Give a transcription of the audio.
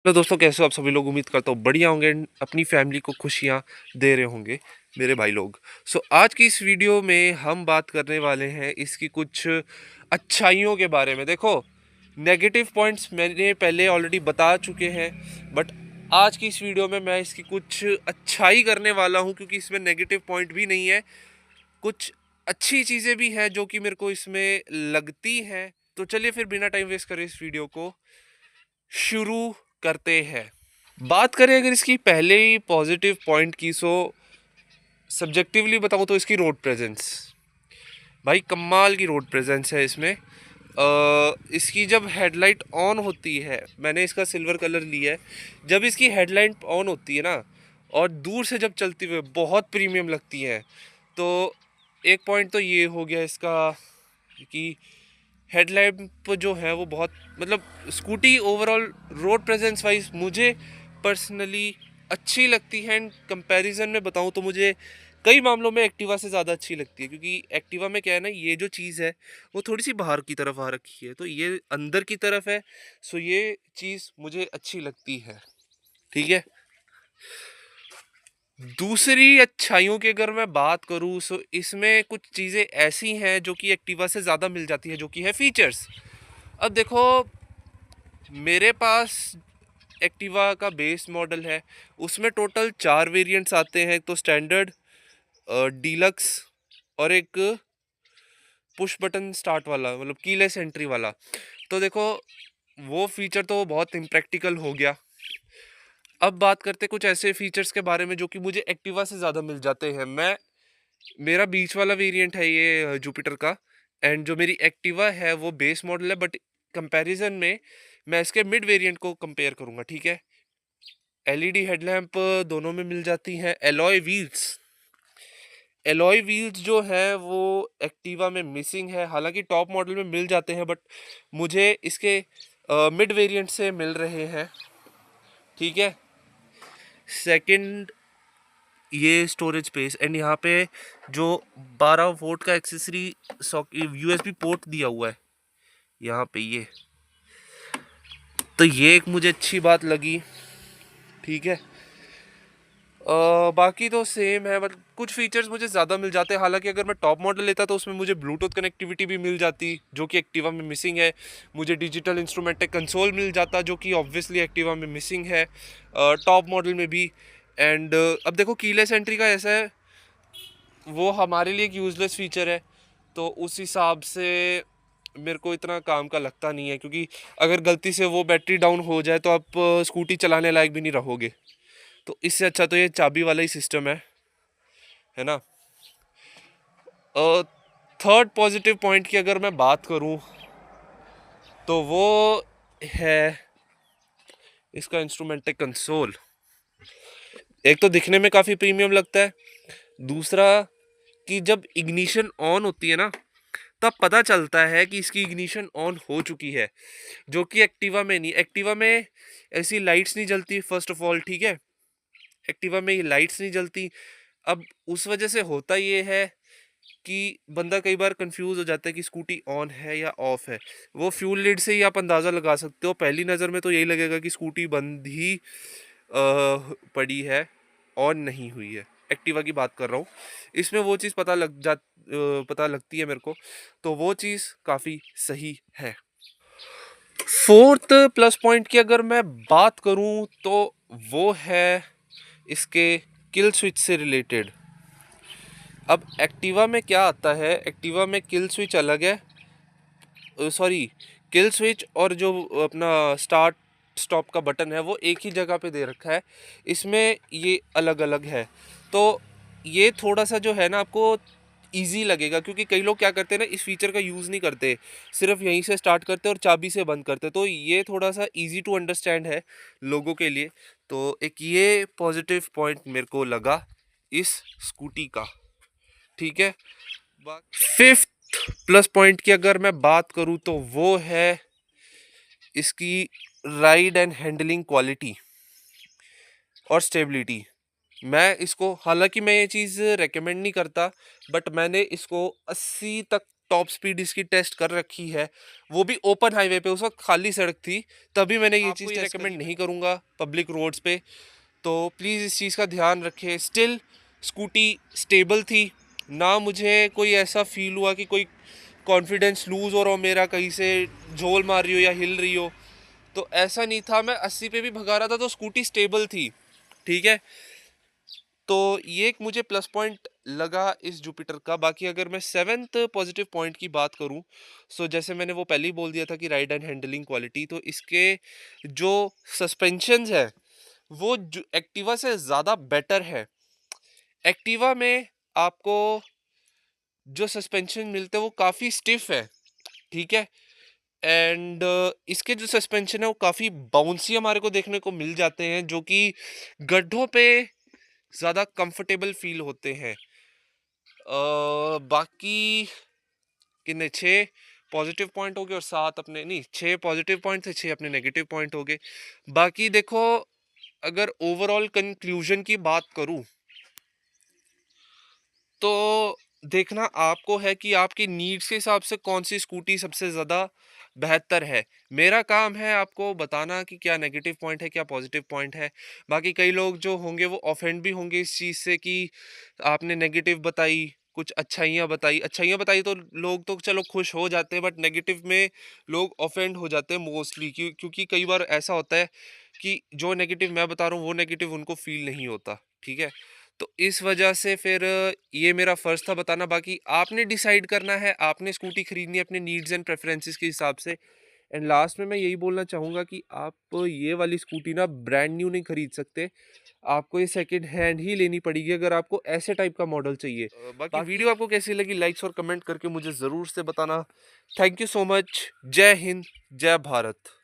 Hello दोस्तों, कैसे हो आप सभी लोग। उम्मीद करता हूँ बढ़िया होंगे and अपनी फैमिली को खुशियाँ दे रहे होंगे मेरे भाई लोग। आज की इस वीडियो में हम बात करने वाले हैं इसकी कुछ अच्छाइयों के बारे में। देखो, नेगेटिव पॉइंट्स मैंने पहले ऑलरेडी बता चुके हैं, बट आज की इस वीडियो में मैं इसकी कुछ अच्छाई करने वाला हूँ, क्योंकि इसमें नेगेटिव पॉइंट भी नहीं है, कुछ अच्छी चीज़ें भी हैं जो कि मेरे को इसमें लगती हैं। तो चलिए फिर बिना टाइम वेस्ट करे इस वीडियो को शुरू करते हैं। बात करें अगर इसकी पहले ही पॉजिटिव पॉइंट की, सब्जेक्टिवली बताऊँ तो इसकी रोड प्रेजेंस। भाई कमाल की रोड प्रेजेंस है इसमें। इसकी जब हेडलाइट ऑन होती है, मैंने इसका सिल्वर कलर लिया है, जब इसकी हेडलाइट ऑन होती है ना और दूर से जब चलती हुए बहुत प्रीमियम लगती है। तो एक पॉइंट तो ये हो गया इसका कि हेडलैम्प जो है वो बहुत, मतलब scooty overall road presence wise मुझे पर्सनली अच्छी लगती है। एंड कंपैरिजन में बताऊं तो मुझे कई मामलों में एक्टिवा से ज़्यादा अच्छी लगती है, क्योंकि एक्टिवा में क्या है ना, ये जो चीज़ है वो थोड़ी सी बाहर की तरफ आ रखी है, तो ये अंदर की तरफ है। ये चीज़ मुझे अच्छी लगती है। ठीक है। दूसरी अच्छाइयों की अगर मैं बात करूँ, इसमें कुछ चीज़ें ऐसी हैं जो कि एक्टिवा से ज़्यादा मिल जाती है, जो कि है फीचर्स। अब देखो, मेरे पास एक्टिवा का बेस मॉडल है, उसमें टोटल 4 वेरिएंट्स आते हैं। तो स्टैंडर्ड, डीलक्स और एक पुश बटन स्टार्ट वाला, मतलब कीलेस एंट्री वाला। तो देखो, वो फीचर तो बहुत इम्प्रैक्टिकल हो गया। अब बात करते कुछ ऐसे फीचर्स के बारे में जो कि मुझे एक्टिवा से ज़्यादा मिल जाते हैं। मेरा बीच वाला वेरिएंट है ये जुपिटर का, एंड जो मेरी एक्टिवा है वो बेस मॉडल है, बट कंपैरिजन में मैं इसके मिड वेरिएंट को कंपेयर करूंगा। ठीक है। एलईडी हेडलैम्प दोनों में मिल जाती हैं। एलॉय व्हील्स जो है वो एक्टिवा में मिसिंग है, हालांकि टॉप मॉडल में मिल जाते हैं, बट मुझे इसके मिड वेरिएंट से मिल रहे हैं। ठीक है। सेकंड, ये स्टोरेज स्पेस, एंड यहाँ पे जो 12 वोल्ट का एक्सेसरी यूएसबी पोर्ट दिया हुआ है यहाँ पे, तो ये एक मुझे अच्छी बात लगी। ठीक है। बाकी तो सेम है, मतलब कुछ फीचर्स मुझे ज़्यादा मिल जाते हैं। हालांकि अगर मैं टॉप मॉडल लेता तो उसमें मुझे ब्लूटूथ कनेक्टिविटी भी मिल जाती, जो कि एक्टिवा में मिसिंग है। मुझे डिजिटल इंस्ट्रूमेंटेक कंसोल मिल जाता, जो कि ऑब्वियसली एक्टिवा में मिसिंग है टॉप मॉडल में भी। एंड अब देखो, कीलेस एंट्री का ऐसा है, वो हमारे लिए एक यूजलेस फीचर है, तो उस हिसाब से मेरे को इतना काम का लगता नहीं है, क्योंकि अगर गलती से वो बैटरी डाउन हो जाए तो आप स्कूटी चलाने लायक भी नहीं रहोगे। तो इससे अच्छा तो ये चाबी वाला ही सिस्टम है ना। थर्ड पॉजिटिव पॉइंट की अगर मैं बात करूं, तो वो है इसका इंस्ट्रूमेंटेक कंसोल। एक तो दिखने में काफ़ी प्रीमियम लगता है, दूसरा कि जब इग्निशन ऑन होती है ना, तब पता चलता है कि इसकी इग्निशन ऑन हो चुकी है, जो कि एक्टिवा में नहीं। एक्टिवा में ऐसी लाइट्स नहीं जलती, फर्स्ट ऑफ ऑल। ठीक है। एक्टिवा में ये लाइट्स नहीं जलती। अब उस वजह से होता ये है कि बंदा कई बार कंफ्यूज हो जाता है कि स्कूटी ऑन है या ऑफ है। वो फ्यूल लीड से ही आप अंदाज़ा लगा सकते हो। पहली नज़र में तो यही लगेगा कि स्कूटी बंद ही पड़ी है, ऑन नहीं हुई है। एक्टिवा की बात कर रहा हूँ, इसमें वो चीज़ पता लगती है मेरे को, तो वो चीज़ काफ़ी सही है। फोर्थ प्लस पॉइंट की अगर मैं बात करूँ, तो वो है इसके किल स्विच से रिलेटेड। अब एक्टिवा में क्या आता है, एक्टिवा में किल स्विच अलग है, सॉरी, किल स्विच और जो अपना स्टार्ट स्टॉप का बटन है वो एक ही जगह पे दे रखा है। इसमें ये अलग अलग है, तो ये थोड़ा सा जो है ना आपको इजी लगेगा, क्योंकि कई लोग क्या करते हैं ना, इस फीचर का यूज़ नहीं करते, सिर्फ यहीं से स्टार्ट करते और चाबी से बंद करते। तो ये थोड़ा सा इजी टू अंडरस्टैंड है लोगों के लिए। तो एक ये पॉजिटिव पॉइंट मेरे को लगा इस स्कूटी का। ठीक है। फिफ्थ प्लस पॉइंट की अगर मैं बात करूं, तो वो है इसकी राइड एंड हैंडलिंग क्वालिटी और स्टेबिलिटी। हालांकि मैं ये चीज़ रेकमेंड नहीं करता, बट मैंने इसको 80 तक टॉप स्पीड इसकी टेस्ट कर रखी है, वो भी ओपन हाईवे पे, उस वक्त खाली सड़क थी, तभी मैंने ये चीज़ रेकमेंड नहीं करूँगा पब्लिक रोड्स पे। तो प्लीज़ इस चीज़ का ध्यान रखें। स्टिल स्कूटी स्टेबल थी, ना मुझे कोई ऐसा फील हुआ कि कोई कॉन्फिडेंस लूज़ हो रहा हो मेरा, कहीं से झोल मार रही हो या हिल रही हो, तो ऐसा नहीं था। मैं 80 पे भी भगा रहा था तो स्कूटी स्टेबल थी, ठीक है। तो ये एक मुझे प्लस पॉइंट लगा इस जुपिटर का। बाकी अगर मैं सेवेंथ पॉजिटिव पॉइंट की बात करूं, सो जैसे मैंने वो पहले ही बोल दिया था कि राइड एंड हैंडलिंग क्वालिटी, तो इसके जो सस्पेंशंस है वो एक्टिवा से ज़्यादा बेटर है। एक्टिवा में आपको जो सस्पेंशन मिलते हैं वो काफ़ी स्टिफ है, ठीक है। एंड इसके जो सस्पेंशन है वो काफ़ी बाउंसी हमारे को देखने को मिल जाते हैं, जो कि गड्ढों पे ज़्यादा कंफर्टेबल फील होते हैं। बाकी कितने 6 पॉजिटिव पॉइंट हो गए और 7 अपने, नहीं 6 पॉजिटिव पॉइंट थे, 6 अपने नेगेटिव पॉइंट हो गए। बाकी देखो, अगर ओवरऑल कंक्लूजन की बात करूं तो देखना आपको है कि आपकी नीड्स के हिसाब से कौन सी स्कूटी सबसे ज़्यादा बेहतर है। मेरा काम है आपको बताना कि क्या नेगेटिव पॉइंट है, क्या पॉजिटिव पॉइंट है। बाकी कई लोग जो होंगे वो ऑफेंड भी होंगे इस चीज़ से कि आपने नेगेटिव बताई, कुछ अच्छाइयाँ बताई। अच्छाइयाँ बताई तो लोग तो चलो खुश हो जाते हैं, बट नेगेटिव में लोग ऑफेंड हो जाते हैं मोस्टली, क्योंकि कई बार ऐसा होता है कि जो नेगेटिव मैं बता रहा हूँ वो नेगेटिव उनको फील नहीं होता, ठीक है। तो इस वजह से फिर ये मेरा फ़र्ज़ था बताना। बाकी आपने डिसाइड करना है, आपने स्कूटी खरीदनी है अपने नीड्स एंड प्रेफरेंसेस के हिसाब से। एंड लास्ट में मैं यही बोलना चाहूँगा कि आप ये वाली स्कूटी ना ब्रांड न्यू नहीं खरीद सकते, आपको ये सेकंड हैंड ही लेनी पड़ेगी अगर आपको ऐसे टाइप का मॉडल चाहिए। बाकी वीडियो आपको कैसी लगी, लाइक्स और कमेंट करके मुझे ज़रूर से बताना। Thank you so much. जय हिंद, जय भारत।